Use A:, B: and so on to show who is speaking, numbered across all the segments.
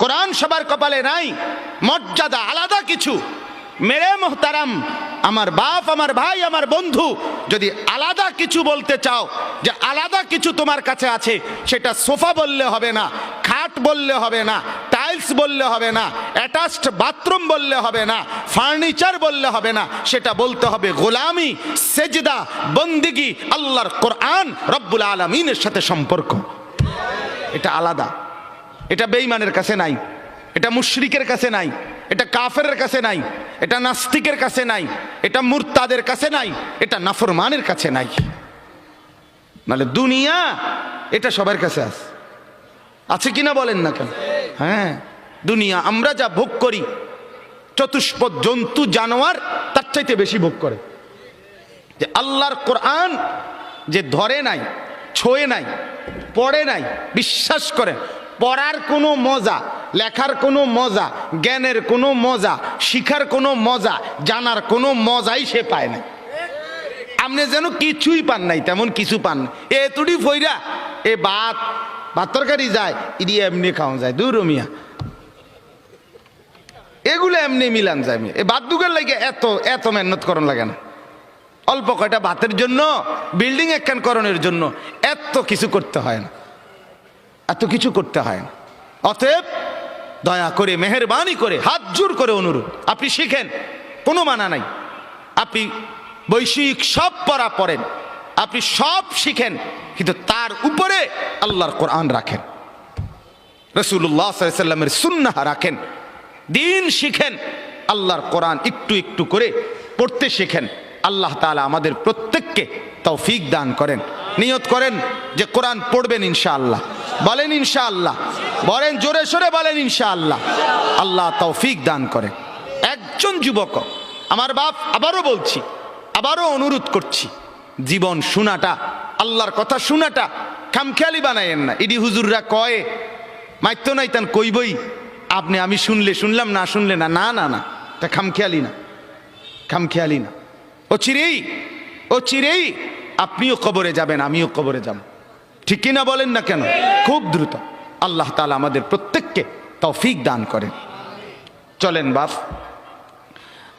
A: কোরআন সবার কপালে নাই, মর্যাদা আলাদা কিছু। মেরে মোহতারাম, আমার বাপ, আমার ভাই, আমার বন্ধু, যদি আলাদা কিছু বলতে চাও, যে আলাদা কিছু তোমার কাছে আছে, সেটা সোফা বললে হবে না, খাট বললে হবে না, টাইলস বললে হবে না, অ্যাটাচড বাথরুম বললে হবে না, ফার্নিচার বললে হবে না, সেটা বলতে হবে গোলামি, সেজদা, বন্দিগি, আল্লাহর কোরআন, রব্বুল আলামিনের সাথে সম্পর্ক। এটা আলাদা, এটা বেঈমানের কাছে নাই, এটা মুশরিকের কাছে নাই, এটা কাফেরের কাছে নাই, এটা নাস্তিকের কাছে নাই, এটা মুরতাদের কাছে নাই, এটা নাফরমানের কাছে নাই। মানে দুনিয়া এটা সবার কাছে আছে, আছে কিনা বলেন না কেন? হ্যাঁ, দুনিয়া আমরা যা ভোগ করি, চতুষ্পদ জন্তু জানোয়ার তার চাইতে বেশি ভোগ করে। যে আল্লাহর কোরআন যে ধরে নাই, ছোঁয়ে নাই, পড়ে নাই, বিশ্বাস করেন, পড়ার কোনো মজা, লেখার কোনো মজা, জ্ঞানের কোনো মজা, শিখার কোনো মজা, জানার কোনো মজাই সে পায় না। আপনি যেন কিছুই পান নাই, তেমন কিছু পান না। এতুটি ফইরা এ ভাত তরকারি যায়, ইডি এমনি খাওয়া যায়, দূর মিয়া, এগুলো এমনি মিলান যায়। এ ভাত দুগের লাগে এত মেহনত করন লাগে না। অল্প কয়টা ভাতের জন্য, বিল্ডিং একখান করণের জন্য এত কিছু করতে হয় না, এত কিছু করতে হয় না। অতএব দয়া করে, মেহেরবানি করে, হাত জোর করে অনুরোধ, আপনি শিখেন, কোনো মানা নাই। আপনি বৈষয়িক সব পড়া পড়েন, আপনি সব শিখেন, কিন্তু তার উপরে আল্লাহর কোরআন রাখেন, রাসূলুল্লাহ সাল্লাল্লাহু আলাইহি ওয়াসাল্লামের সুন্নাহ রাখেন, দিন শিখেন, আল্লাহর কোরআন একটু একটু করে পড়তে শিখেন। আল্লাহ তাআলা আমাদের প্রত্যেককে তৌফিক দান করেন। নিয়ত করেন যে কোরআন পড়বেন ইনশাআল্লাহ। বলেন ইনশাআল্লাহ, বলেন জোরে সোরে বলেন ইনশাআল্লাহ। আল্লাহ তৌফিক দান করেন। একজন যুবক, আমার বাপ, আবারও বলছি, আবারও অনুরোধ করছি, জীবন শোনাটা, আল্লাহর কথা শোনাটা খামখেয়ালি বানায়েন না। ইডি হুজুররা কয় মাইতো নাই তান কইবই, আপনি আমি শুনলে শুনলাম, না শুনলে না, না না না, তা খামখেয়ালি না, খামখেয়ালি না। ও চিরেই আপনিও কবরে যাবেন, আমিও কবরে যাব, ঠিক কিনা বলেন না কেন? খুব দ্রুত। আল্লাহ তাআলা আমাদের প্রত্যেককে তৌফিক দান করেন। চলেন বাপ,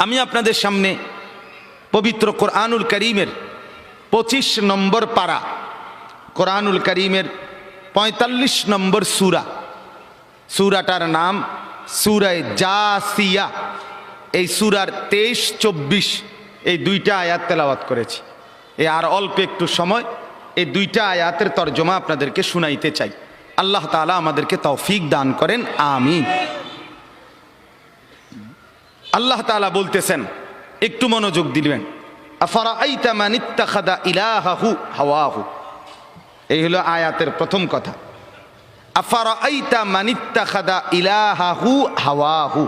A: আমি আপনাদের সামনে পবিত্র কোরআনুল কারীমের 25 নম্বর পারা, কোরআনুল কারীমের 45 নম্বর সূরা, সূরাটার নাম সূরা জাসিয়া। এই সূরার 23-24 এই দুইটা আয়াত তেলাওয়াত করেছি। আর অল্প একটু সময় এই দুইটা আয়াতের তরজমা আপনাদেরকে শুনাইতে চাই। আল্লাহ তাআলা আমাদেরকে তৌফিক দান করেন, আমিন। আল্লাহ তাআলা বলতেছেন, একটু মনোযোগ দিবেন, আফারাআইতা মান ইত্তাখাযা ইলাহাহু হাওয়াহু। এই হলো আয়াতের প্রথম কথা। আফারাআইতা মান ইত্তাখাযা ইলাহাহু হাওয়াহু।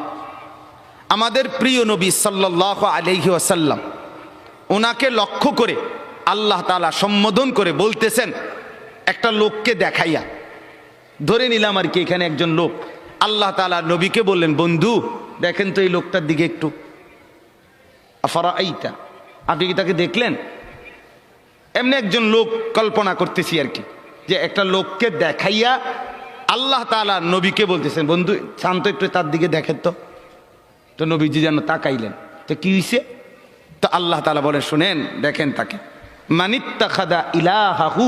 A: আমাদের প্রিয় নবী সাল্লাল্লাহু আলাইহি ওয়াসাল্লাম, ওনাকে লক্ষ্য করে আল্লাহ তাআলা সম্বোধন করে বলতেছেন, একটা লোককে দেখাইয়া, ধরে নিলাম আর কি এখানে একজন লোক, আল্লাহ তাআলা নবীকে বললেন, বন্ধু দেখেন তো এই লোকটার দিকে একটু। আফারাআইতা, আপনি কি তাকে দেখলেন? এমনি একজন লোক কল্পনা করতেছি আর কি, যে একটা লোককে দেখাইয়া আল্লাহ তাআলা নবীকে বলতেছেন, বন্ধু শান্ত একটু তার দিকে দেখেন তো। তো নবীজি যেন তাকাইলেন, তো কি হইছে? তো আল্লাহ তাআলা বলেন, শুনেন, দেখেন তাকে, মানিত্তাখাযা ইলাহাহু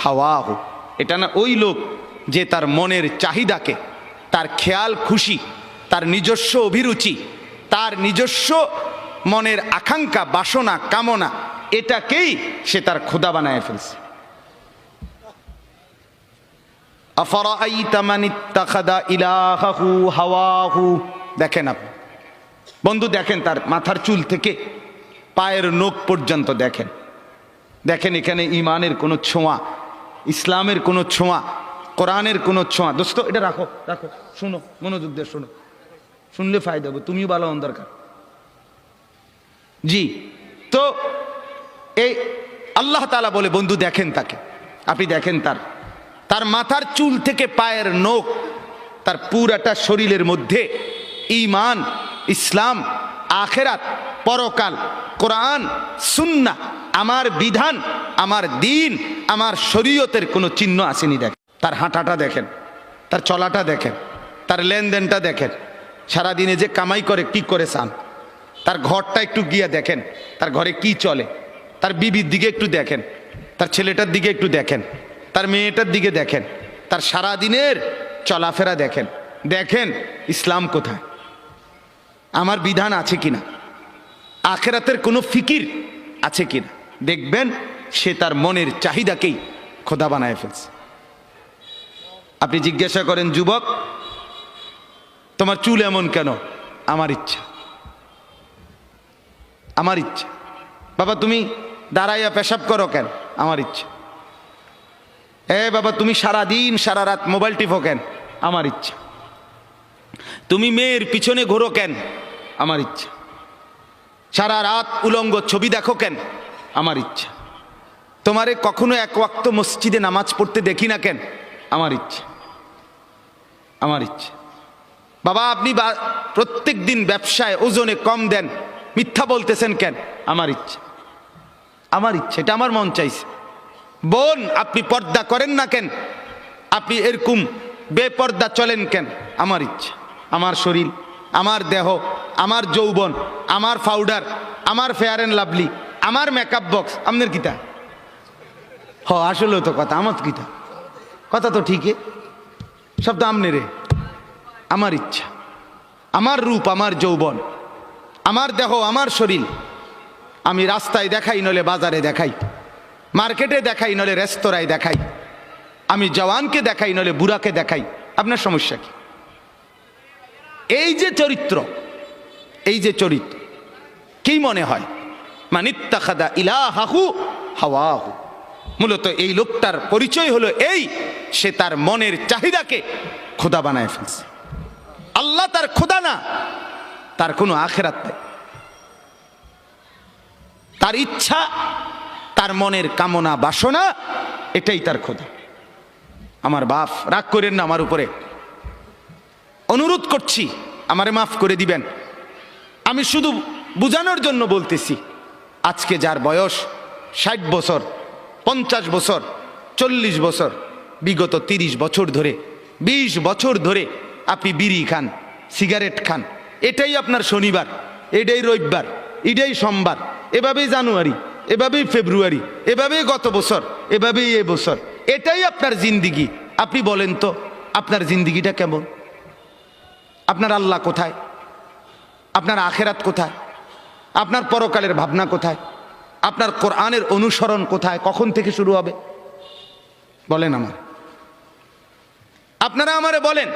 A: হাওয়াহু। এটা না ওই লোক যে তার মনের চাহিদাকে, তার খেয়াল খুশি, তার নিজস্ব অভিরুচি, তার নিজস্ব মনের আকাঙ্ক্ষা, বাসনা, কামনা, এটাকেই সে তার খোদা বানায় ফেলছে। আফারাআইতা মানিত্তাখাযা ইলাহাহু হাওয়াহু। দেখেন আপনি বন্ধু, দেখেন তার মাথার চুল থেকে পায়ের নখ পর্যন্ত দেখেন। দেখেন এখানে ইমানের কোনো ছোঁয়া, ইসলামের কোনো ছোঁয়া, কোরআনের কোনো ছোঁয়া। দোস্ত এটা রাখো, রাখো, শুনো, মনোযোগ দিয়ে শুনো, শুনলে ফায়দা হবে, তুমিও ভালো হন দরকার। জি, তো এই আল্লাহ তাআলা বলে, বন্ধু দেখেন তাকে, আপনি দেখেন তার মাথার চুল থেকে পায়ের নখ, তার পুরাটা শরীরের মধ্যে ঈমান, ইসলাম, আখিরাত, পরকাল, কোরআন, সুন্নাহ, আমার বিধান, আমার দ্বীন, আমার শরীয়তের কোনো চিহ্ন আসেনি। দেখেন তার হাঁটাটা, দেখেন তার চলাটা, দেখেন তার লেনদেনটা দেখেন, সারাদিনে যে কামাই করে কি করে চান, তার ঘরটা একটু গিয়ে দেখেন, তার ঘরে কি চলে, তার বিবির দিকে একটু দেখেন, তার ছেলেটার দিকে একটু দেখেন, তার মেয়েটার দিকে দেখেন, তার সারাদিনের চলাফেরা দেখেন, দেখেন ইসলাম কোথায়, আমার বিধান আছে কিনা, আখেরাতের কোনো ফিকির আছে কিনা। দেখবেন সে তার মনের চাহিদাকেই খোদা বানায় ফেলছে। আপনি জিজ্ঞাসা করেন, যুবক তোমার চুল এমন কেন? আমার ইচ্ছা, আমার ইচ্ছা। বাবা তুমি দাঁড়াইয়া পেশাব করো কেন? আমার ইচ্ছা। বাবা তুমি সারাদিন সারা রাত মোবাইল টিপো কেন? আমার ইচ্ছা। তুমি মেয়ের পিছনে ঘোরো কেন? আমার ইচ্ছা। সারা রাত উলঙ্গ ছবি দেখো কেন? আমার ইচ্ছা। তোমারে কখনো এক ওয়াক্ত মসজিদে নামাজ পড়তে দেখি না কেন? আমার ইচ্ছা, আমার ইচ্ছা। বাবা আপনি প্রত্যেক দিন ব্যবসায় ওজনে কম দেন, মিথ্যা বলতেছেন কেন? আমার ইচ্ছা, আমার ইচ্ছা, এটা আমার মন চাইছে। বোন আপনি পর্দা করেন না কেন? আপনি এরকম বেপর্দা চলেন কেন? আমার ইচ্ছা। আমার শরীর, আমার দেহ, আমার যৌবন, আমার পাউডার, আমার ফেয়ার অ্যান্ড লাভলি, আমার মেকআপ বক্স, আপনার কিতা? আসলেও তো কথা, আমার কিতা কথা তো ঠিকই, সব তো আমনে রে। আমার ইচ্ছা, আমার রূপ, আমার যৌবন, আমার দেহ, আমার শরীর, আমি রাস্তায় দেখাই, নলে বাজারে দেখাই, মার্কেটে দেখাই, নলে রেস্তোরাঁয় দেখাই, আমি জওয়ানকে দেখাই, নলে বুড়াকে দেখাই, আপনার সমস্যা কি? এই যে চরিত্র, এই যে চরিত্র, কি মনে হয়? মানিত্তাখাদা ইলাহাহু হাওয়াহু, মূলত এই লোকটার পরিচয় হলো এই, সে তার মনের চাহিদাকে খোদা বানায় ফেলছে। আল্লাহ তার খোদা না, তার কোনো আখেরাত নেই। তার ইচ্ছা, তার মনের কামনা বাসনা, এটাই তার খোদা। আমার বাপ রাগ করেন না আমার উপরে, অনুরোধ করছি আমারে মাফ করে দিবেন। আমি শুধু বুঝানোর জন্য বলতেছি, আজকে যার বয়স 60 বছর, 50 বছর, 40 বছর, বিগত 30 বছর ধরে, 20 বছর ধরে আপনি বিড়ি খান, সিগারেট খান, এটাই আপনার শনিবার, এটাই রবিবার, এটাই সোমবার, এভাবেই জানুয়ারি, এভাবেই ফেব্রুয়ারি, এভাবেই গত বছর, এভাবেই এ বছর, এটাই আপনার জিন্দিগি। আপনি বলেন তো আপনার জিন্দিগিটা কেমন? আপনার আল্লাহ কোথায়? আপনার আখেরাত কোথায়? আপনার পরকালের ভাবনা কোথায়? আপনার কোরআনের অনুসরণ কোথায়? কখন থেকে শুরু হবে বলেন আমার? আপনারা আমারে বলেন,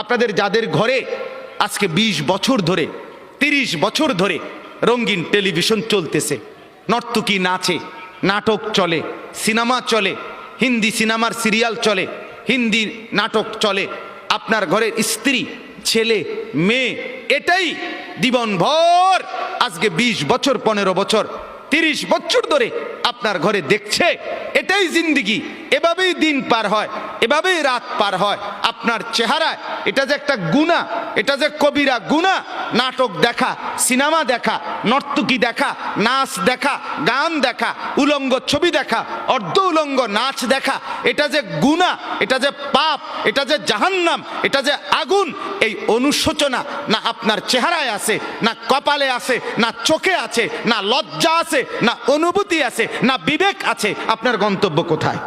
A: আপনাদের যাদের ঘরে আজকে 20 বছর ধরে, 30 বছর ধরে রঙিন টেলিভিশন চলতেছে, নর্তকী নাচে, নাটক চলে, সিনেমা চলে, হিন্দি সিনেমার সিরিয়াল চলে, হিন্দি নাটক চলে, আপনার ঘরের স্ত্রী, ছেলে, মেয়ে, এটাই জীবনভর আজকে 20 বছর, 15 বছর, 30 বছর ধরে আপনার ঘরে দেখছে, এটাই জিন্দিগি। এভাবেই দিন পার হয়, এভাবেই রাত পার হয়। আপনার চেহারায় এটা যে একটা গুনাহ, এটা যে কবিরা গুনাহ, নাটক দেখা, সিনেমা দেখা, নর্তকী দেখা, নাচ দেখা, গান দেখা, উলঙ্গ ছবি দেখা, অর্ধ উলঙ্গ নাচ দেখা, এটা যে গুনাহ, এটা যে পাপ, এটা যে জাহান্নাম, এটা যে আগুন, এই অনুশোচনা না আপনার চেহারায় আছে, না কপালে আছে, না চোখে আছে, না লজ্জা আছে, না অনুভূতি আছে, না বিবেক আছে, আপনার গন্তব্য কোথায়?